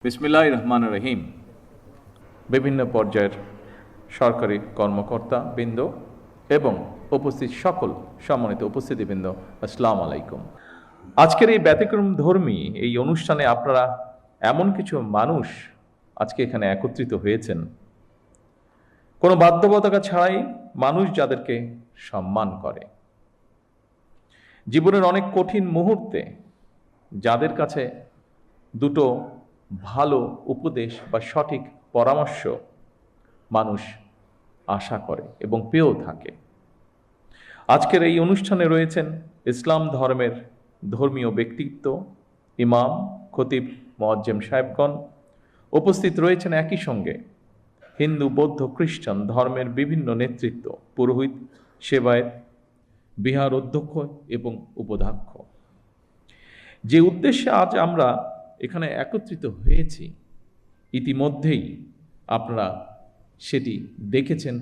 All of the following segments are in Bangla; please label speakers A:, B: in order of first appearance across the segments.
A: বিসমিল্লাহির রহমানির রহিম। বিভিন্ন পর্যায়ের সরকারি কর্মকর্তা বৃন্দ এবং উপস্থিত সকল সম্মানিত উপস্থিতিবৃন্দ, আসসালামু আলাইকুম। আজকের এই ব্যতিক্রম ধর্মী এই অনুষ্ঠানে আপনারা এমন কিছু মানুষ আজকে এখানে একত্রিত হয়েছেন, কোনো বাধ্যবাধকতা ছাড়াই, মানুষ যাদেরকে সম্মান করে, জীবনের অনেক কঠিন মুহূর্তে যাদের কাছে দুটো ভালো উপদেশ বা সঠিক পরামর্শ মানুষ আশা করে এবং পেয়েও থাকে। আজকের এই অনুষ্ঠানে রয়েছেন ইসলাম ধর্মের ধর্মীয় ব্যক্তিত্ব, ইমাম, খতিব, মুয়াজ্জিম সাহেবগণ। উপস্থিত রয়েছেন একই সঙ্গে হিন্দু, বৌদ্ধ, খ্রিস্টান ধর্মের বিভিন্ন নেতৃত্ব, পুরোহিত, সেবায়েত, বিহার অধ্যক্ষ এবং উপাধ্যক্ষ। যে উদ্দেশ্যে আজ আমরা এখানে একত্রিত হয়েছি, ইতিমধ্যেই আপনারা সেটি দেখেছেন,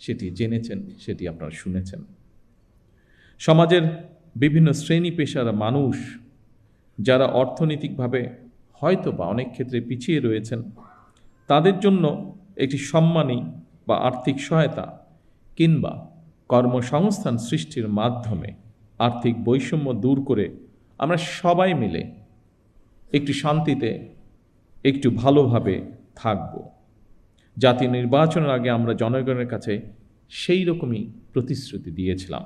A: সেটি জেনেছেন, সেটি আপনারা শুনেছেন। সমাজের বিভিন্ন শ্রেণী পেশার মানুষ যারা অর্থনৈতিকভাবে হয়তো বা অনেক ক্ষেত্রে পিছিয়ে রয়েছেন, তাদের জন্য একটি সম্মানী বা আর্থিক সহায়তা কিংবা কর্মসংস্থান সৃষ্টির মাধ্যমে আর্থিক বৈষম্য দূর করে আমরা সবাই মিলে একটু শান্তিতে, একটু ভালোভাবে থাকব। জাতীয় নির্বাচনের আগে আমরা জনগণের কাছে সেই রকমই প্রতিশ্রুতি দিয়েছিলাম।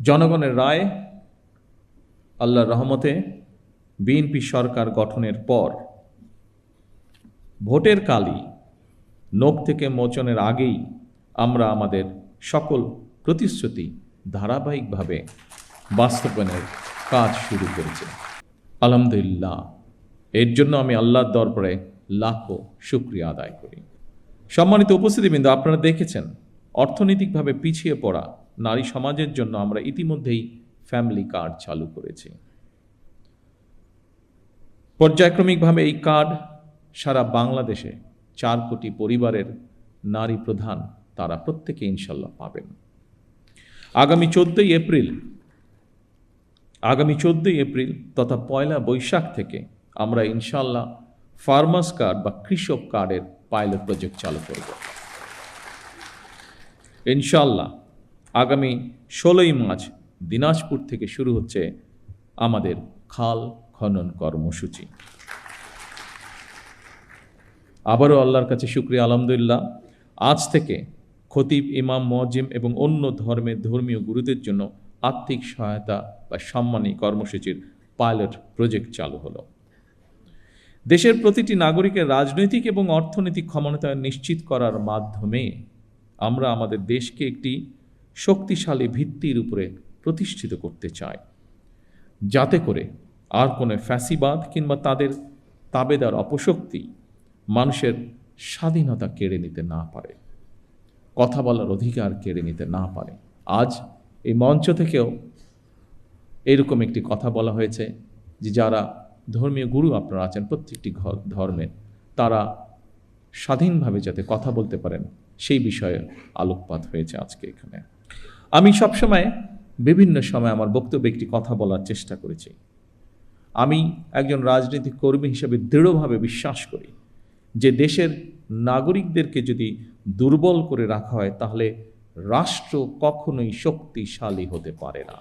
A: জনগণের রায়, আল্লাহর রহমতে বিএনপি সরকার গঠনের পর ভোটের কালই, নখ থেকে মোচনের আগেই আমরা আমাদের সকল প্রতিশ্রুতি ধারাবাহিকভাবে বাস্তবায়নের কাজ শুরু করেছি। আলহামদুলিল্লাহ, এর জন্য আমি আল্লাহর দরবারে লাখো শুকরিয়া আদায় করি। সম্মানিত উপস্থিতিবৃন্দ, আপনারা দেখেছেন অর্থনৈতিকভাবে পিছিয়ে পড়া নারী সমাজের জন্য আমরা ইতিমধ্যেই ফ্যামিলি কার্ড চালু করেছি। পর্যায়ক্রমিকভাবে এই কার্ড সারা বাংলাদেশে 4 কোটি পরিবারের নারী প্রধান তারা প্রত্যেকে ইনশাল্লাহ পাবেন। আগামী 14ই এপ্রিল তথা 1 বৈশাখ থেকে আমরা ইনশাল্লাহ ফার্মার্স কার্ড বা কৃষক কার্ডের পাইলট প্রজেক্ট চালু করব। ইনশাল্লাহ আগামী 16ই মার্চ দিনাজপুর থেকে শুরু হচ্ছে আমাদের খাল খনন কর্মসূচি। আবারও আল্লাহর কাছে শুকরিয়া, আলহামদুলিল্লাহ, আজ থেকে খতিব, ইমাম, মুয়াজ্জিম এবং অন্য ধর্মের ধর্মীয় গুরুদের জন্য আর্থিক সহায়তা বা সম্মানী কর্মসূচির পাইলট প্রজেক্ট চালু হলো। দেশের প্রতিটি নাগরিকের রাজনৈতিক এবং অর্থনৈতিক ক্ষমতায়ন নিশ্চিত করার মাধ্যমে আমরা আমাদের দেশকে একটি শক্তিশালী ভিত্তির উপরে প্রতিষ্ঠিত করতে চাই, যাতে করে আর কোনো ফ্যাসিবাদ কিংবা তাদের তাবেদার অপশক্তি মানুষের স্বাধীনতা কেড়ে নিতে না পারে, কথা বলার অধিকার কেড়ে নিতে না পারে। আজ এই মঞ্চ থেকেও এরকম একটি কথা বলা হয়েছে যে যারা ধর্মীয় গুরু আপনারা আছেন প্রত্যেকটি ধর্মের, তারা স্বাধীনভাবে যাতে কথা বলতে পারেন সেই বিষয়ে আলোকপাত হয়েছে আজকে এখানে। আমি সবসময় বিভিন্ন সময় আমার বক্তব্যে একটি কথা বলার চেষ্টা করেছি। আমি একজন রাজনৈতিক কর্মী হিসেবে দৃঢ়ভাবে বিশ্বাস করি যে দেশের নাগরিকদেরকে যদি দুর্বল করে রাখা হয় তাহলে রাষ্ট্র কখনোই শক্তিশালী হতে পারে না।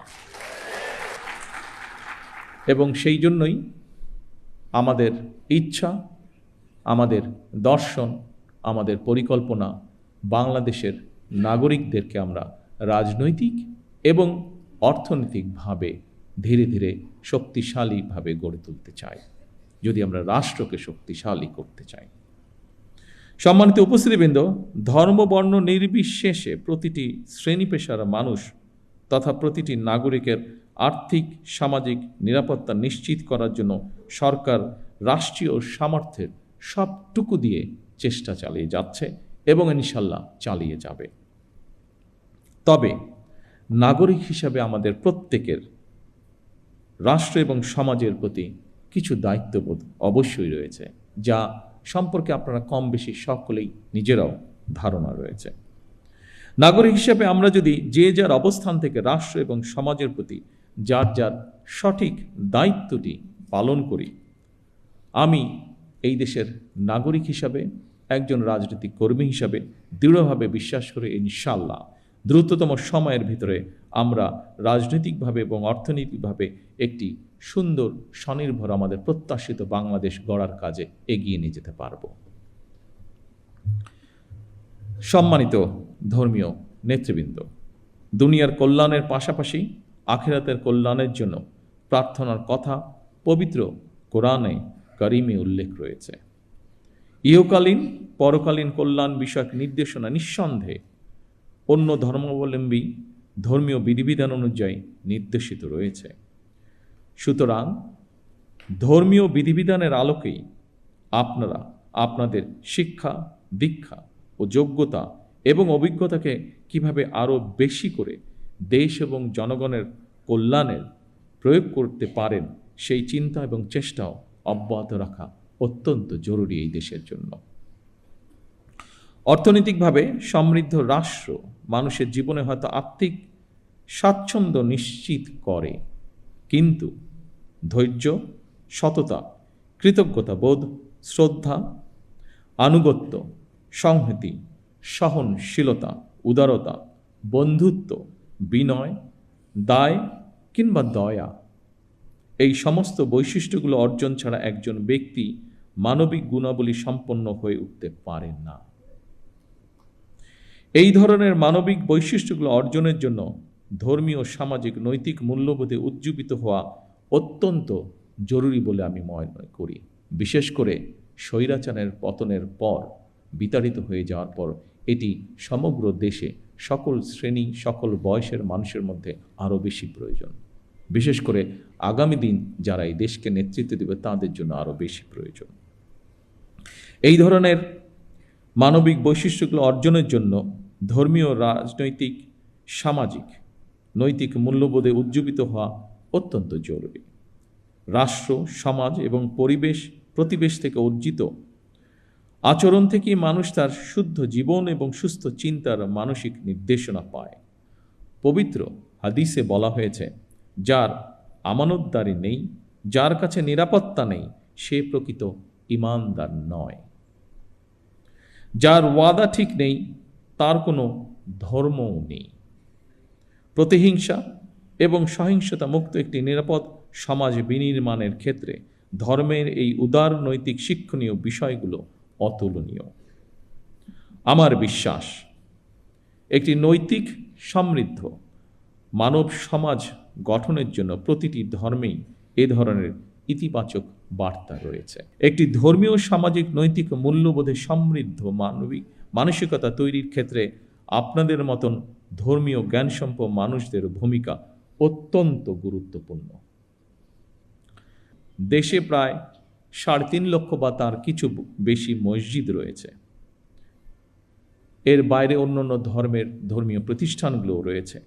A: এবং সেই জন্যই আমাদের ইচ্ছা, আমাদের দর্শন, আমাদের পরিকল্পনা বাংলাদেশের নাগরিকদেরকে আমরা রাজনৈতিক এবং অর্থনৈতিকভাবে ধীরে ধীরে শক্তিশালীভাবে গড়ে তুলতে চাই, যদি আমরা রাষ্ট্রকে শক্তিশালী করতে চাই। সম্মানিত উপস্থিতিবৃন্দ, ধর্ম, বর্ণ নির্বিশেষে প্রতিটি শ্রেণী পেশার মানুষ তথা প্রতিটি নাগরিকের আর্থিক সামাজিক নিরাপত্তা নিশ্চিত করার জন্য সরকার রাষ্ট্রীয় সামর্থ্যের সবটুকু দিয়ে চেষ্টা চালিয়ে যাচ্ছে এবং ইনশাল্লাহ চালিয়ে যাবে। তবে নাগরিক হিসাবে আমাদের প্রত্যেকের রাষ্ট্র এবং সমাজের প্রতি কিছু দায়িত্ববোধ অবশ্যই রয়েছে, যা সম্পর্কে আপনারা কম বেশি সকলেই নিজেরাও ধারণা রয়েছে। নাগরিক হিসেবে আমরা যদি যে যার অবস্থান থেকে রাষ্ট্র এবং সমাজের প্রতি যার যার সঠিক দায়িত্বটি পালন করি, আমি এই দেশের নাগরিক হিসাবে, একজন রাজনৈতিক কর্মী হিসাবে দৃঢ়ভাবে বিশ্বাস করি ইনশাআল্লাহ দ্রুততম সময়ের ভিতরে আমরা রাজনৈতিকভাবে এবং অর্থনৈতিকভাবে একটি সুন্দর স্বনির্ভর আমাদের প্রত্যাশিত বাংলাদেশ গড়ার কাজে এগিয়ে নিয়ে যেতে পারব। সম্মানিত ধর্মীয় নেতৃবৃন্দ, দুনিয়ার কল্যাণের পাশাপাশি আখিরাতের কল্যাণের জন্য প্রার্থনার কথা পবিত্র কোরআনে কারিমে উল্লেখ রয়েছে। ইহকালীন পরকালীন কল্যাণ বিষয়ক নির্দেশনা নিঃসন্দেহে অন্য ধর্মাবলম্বী ধর্মীয় বিধিবিধান অনুযায়ী নির্দেশিত রয়েছে। সুতরাং ধর্মীয় বিধিবিধানের আলোকেই আপনারা আপনাদের শিক্ষা, দীক্ষা ও যোগ্যতা এবং অভিজ্ঞতাকে কিভাবে আরও বেশি করে দেশ এবং জনগণের কল্যাণের প্রয়োগ করতে পারেন সেই চিন্তা এবং চেষ্টাও অব্যাহত রাখা অত্যন্ত জরুরি এই দেশের জন্য। অর্থনৈতিকভাবে সমৃদ্ধ রাষ্ট্র মানুষের জীবনে হয়তো আর্থিক স্বাচ্ছন্দ্য নিশ্চিত করে, কিন্তু ধৈর্য, সততা, কৃতজ্ঞতা বোধ, শ্রদ্ধা, আনুগত্য, সংহতি, সহনশীলতা, উদারতা, বন্ধুত্ব, বিনয়, দায় কিংবা দয়া, এই সমস্ত বৈশিষ্ট্যগুলো অর্জন ছাড়া একজন ব্যক্তি মানবিক গুণাবলী সম্পন্ন হয়ে উঠতে পারেন না। এই ধরনের মানবিক বৈশিষ্ট্যগুলো অর্জনের জন্য ধর্মীয়, সামাজিক, নৈতিক মূল্যবোধে উজ্জীবিত হওয়া অত্যন্ত জরুরি বলে আমি মনে করি। বিশেষ করে স্বৈরাচারের পতনের পর, বিতাড়িত হয়ে যাওয়ার পর এটি সমগ্র দেশে সকল শ্রেণী, সকল বয়সের মানুষের মধ্যে আরও বেশি প্রয়োজন। বিশেষ করে আগামী দিন যারা এই দেশকে নেতৃত্ব দেবে তাদের জন্য আরও বেশি প্রয়োজন। এই ধরনের মানবিক বৈশিষ্ট্যগুলো অর্জনের জন্য ধর্মীয়, রাজনৈতিক, সামাজিক, নৈতিক মূল্যবোধে উজ্জীবিত হওয়া অত্যন্ত জরুরি। রাষ্ট্র, সমাজ এবং প্রতিবেশ থেকে অর্জিত আচরণ থেকেই মানুষ তার শুদ্ধ জীবন এবং সুস্থ চিন্তার মানসিক নির্দেশনা পায়। পবিত্র হাদিসে বলা হয়েছে, যার আমানতদারি নেই, যার কাছে নিরাপত্তা নেই, সে প্রকৃত ঈমানদার নয়। যার ওয়াদা ঠিক নেই, তার কোনো ধর্মও নেই। প্রতিহিংসা এবং সহিংসতা মুক্ত একটি নিরাপদ সমাজ বিনির্মাণের ক্ষেত্রে ধর্মের এই উদার নৈতিক শিক্ষণীয় বিষয়গুলো অতুলনীয়। আমার বিশ্বাস, একটি নৈতিক সমৃদ্ধ মানব সমাজ গঠনের জন্য প্রতিটি ধর্মেই এ ধরনের ইতিবাচক বার্তা রয়েছে। একটি ধর্মীয়, সামাজিক, নৈতিক মূল্যবোধে সমৃদ্ধ মানবিক মানসিকতা তৈরির ক্ষেত্রে আপনাদের মতন ধর্মীয় জ্ঞানসম্পন্ন মানুষদের ভূমিকা অত্যন্ত গুরুত্বপূর্ণ। দেশে প্রায় 3.5 লক্ষ বা তার কিছু বেশি মসজিদ রয়েছে। এর বাইরে অন্যান্য ধর্মীয় প্রতিষ্ঠানগুলোও রয়েছে।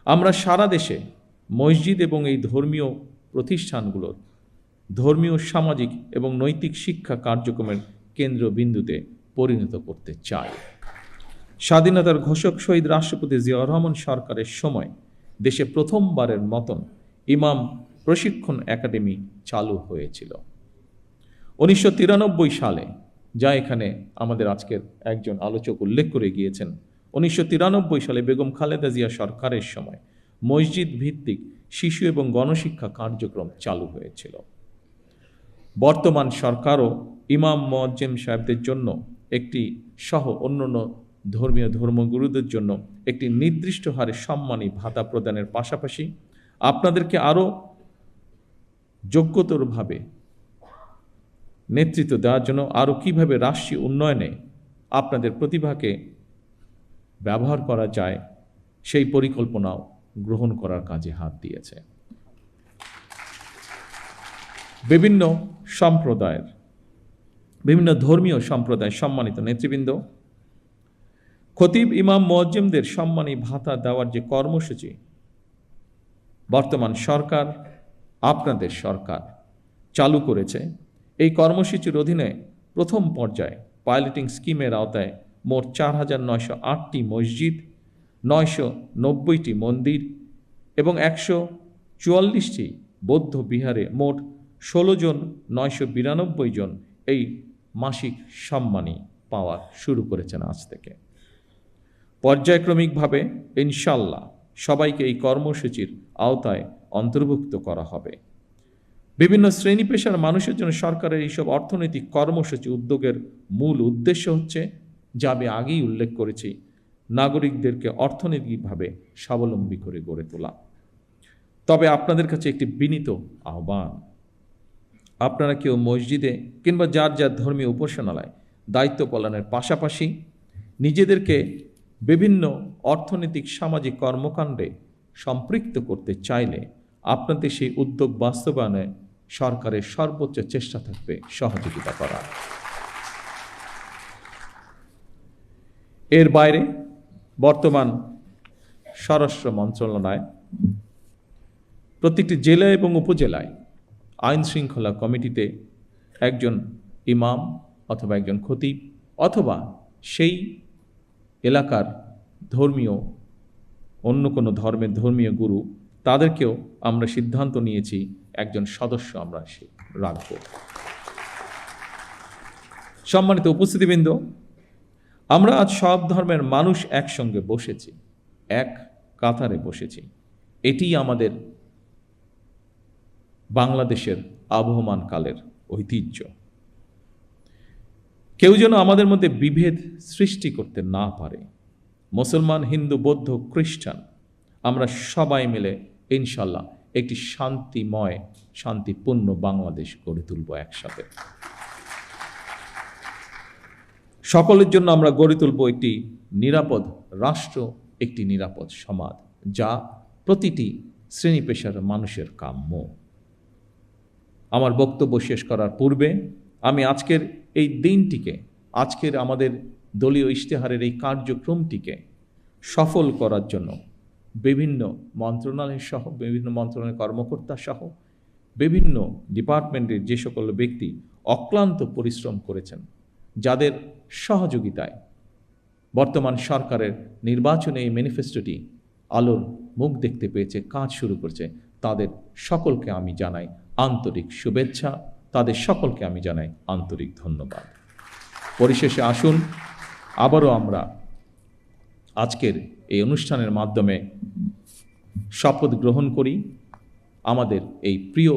A: আমরা সারা দেশে মসজিদ এবং এই ধর্মীয় প্রতিষ্ঠানগুলোর ধর্মীয়, সামাজিক এবং নৈতিক শিক্ষা কার্যক্রমের কেন্দ্রবিন্দুতে পরিণত করতে চাই। স্বাধীনতার ঘোষক শহীদ রাষ্ট্রপতি জিয়াউর রহমান সরকারের সময় দেশে প্রথমবারের মতন ইমাম প্রশিক্ষণ একাডেমি চালু হয়েছিল 1993 সালে, যা এখানে আমাদের আজকের একজন আলোচক উল্লেখ করে গিয়েছেন। 1993 সালে বেগম খালেদা জিয়া সরকারের সময় মসজিদ ভিত্তিক শিশু এবং গণশিক্ষা কার্যক্রম চালু হয়েছিল। বর্তমান সরকারও ইমাম মুয়াজ্জিম সাহেবদের জন্য একটি সহ অন্যান্য ধর্মগুরুদের জন্য একটি নির্দিষ্ট হারে সম্মানী ভাতা প্রদানের পাশাপাশি আপনাদেরকে আরও যোগ্যতরভাবে নেতৃত্ব দেওয়ার জন্য আরও কীভাবে রাষ্ট্রীয় উন্নয়নে আপনাদের প্রতিভাকে ব্যবহার করা যায় সেই পরিকল্পনাও গ্রহণ করার কাজে হাত দিয়েছে। বিভিন্ন ধর্মীয় সম্প্রদায়ের সম্মানিত নেতৃবৃন্দ, খতিব, ইমাম, মুয়াজ্জিমদের সম্মানী ভাতা দেওয়ার যে কর্মসূচি বর্তমান সরকার, আপনাদের সরকার চালু করেছে, এই কর্মসূচির অধীনে প্রথম পর্যায়ে পাইলটিং স্কিমের আওতায় মোট 4,908টি মসজিদ, 990টি মন্দির এবং 144টি বৌদ্ধ বিহারে মোট 16,992 জন এই মাসিক সম্মানী পাওয়া শুরু করেছেন আজ থেকে। পর্যায়ক্রমিকভাবে ইনশাল্লাহ সবাইকে এই কর্মসূচির আওতায় অন্তর্ভুক্ত করা হবে। বিভিন্ন শ্রেণী পেশার মানুষের জন্য সরকারের এইসব অর্থনৈতিক কর্মসূচি উদ্যোগের মূল উদ্দেশ্য হচ্ছে, যা আমি আগেই উল্লেখ করেছি, নাগরিকদেরকে অর্থনৈতিকভাবে স্বাবলম্বী করে গড়ে তোলা। তবে আপনাদের কাছে একটি বিনীত আহ্বান, আপনারা কেউ মসজিদে কিংবা যার যার ধর্মীয় উপাসনালয় দায়িত্ব পালনের পাশাপাশি নিজেদেরকে বিভিন্ন অর্থনৈতিক সামাজিক কর্মকাণ্ডে সম্পৃক্ত করতে চাইলে আপনাদের সেই উদ্যোগ বাস্তবায়নে সরকারের সর্বোচ্চ চেষ্টা থাকবে সহযোগিতা করা। এর বাইরে বর্তমান স্বরাষ্ট্র মন্ত্রণালয় প্রত্যেকটি জেলা এবং উপজেলায় আইন শৃঙ্খলা কমিটিতে একজন ইমাম অথবা একজন খতিব অথবা সেই এলাকার ধর্মীয় অন্য কোনো ধর্মের ধর্মীয় গুরু, তাদেরকেও আমরা সিদ্ধান্ত নিয়েছি একজন সদস্য আমরা রাখব। সম্মানিত উপস্থিতিবৃন্দ, আমরা আজ সব ধর্মের মানুষ একসঙ্গে বসেছি, এক কাতারে বসেছি। এটিই আমাদের বাংলাদেশের আবহমান কালের ঐতিহ্য। কেউ যেন আমাদের মধ্যে বিভেদ সৃষ্টি করতে না পারে। মুসলমান, হিন্দু, বৌদ্ধ, খ্রিস্টান, আমরা সবাই মিলে ইনশাল্লাহ একটি শান্তিময়, শান্তিপূর্ণ বাংলাদেশ গড়ে তুলব একসাথে। সকলের জন্য আমরা গড়ে তুলব একটি নিরাপদ রাষ্ট্র, একটি নিরাপদ সমাজ, যা প্রতিটি শ্রেণী পেশার মানুষের কাম্য। আমার বক্তব্য শেষ করার পূর্বে আমি আজকের এই দিনটিকে, আজকের আমাদের দলীয় ইশতেহারের এই কার্যক্রমটিকে সফল করার জন্য বিভিন্ন মন্ত্রণালয় সহ, বিভিন্ন মন্ত্রণালয়ের কর্মকর্তা সহ বিভিন্ন ডিপার্টমেন্টের যে সকল ব্যক্তি অক্লান্ত পরিশ্রম করেছেন, যাদের সহযোগিতায় বর্তমান সরকারের নির্বাচনে এই ম্যানিফেস্টোটি আলোর মুখ দেখতে পেয়েছে, কাজ শুরু করছে, তাদের সকলকে আমি জানাই আন্তরিক শুভেচ্ছা, তাদের সকলকে আমি জানাই আন্তরিক ধন্যবাদ। পরিশেষে আসুন আবারও আমরা আজকের এই অনুষ্ঠানের মাধ্যমে শপথ গ্রহণ করি, আমাদের এই প্রিয়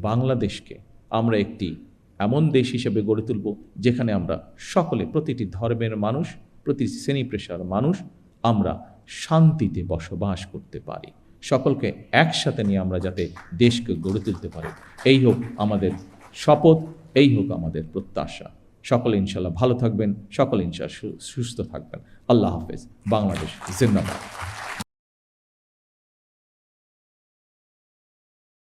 A: বাংলাদেশকে আমরা একটি এমন দেশ হিসেবে গড়ে তুলব যেখানে আমরা সকলে, প্রতিটি ধর্মের মানুষ, প্রতিটি শ্রেণী পেশার মানুষ, আমরা শান্তিতে বসবাস করতে পারি। সকলকে একসাথে নিয়ে আমরা যাতে দেশকে গড়ে তুলতে পারি, এই হোক আমাদের শপথ, এই হোক আমাদের প্রত্যাশা। সকলে ইনশাল্লাহ ভালো থাকবেন, সকলে ইনশাল্লাহ সুস্থ থাকবেন। আল্লাহ হাফেজ। বাংলাদেশ জিন্দাবাদ।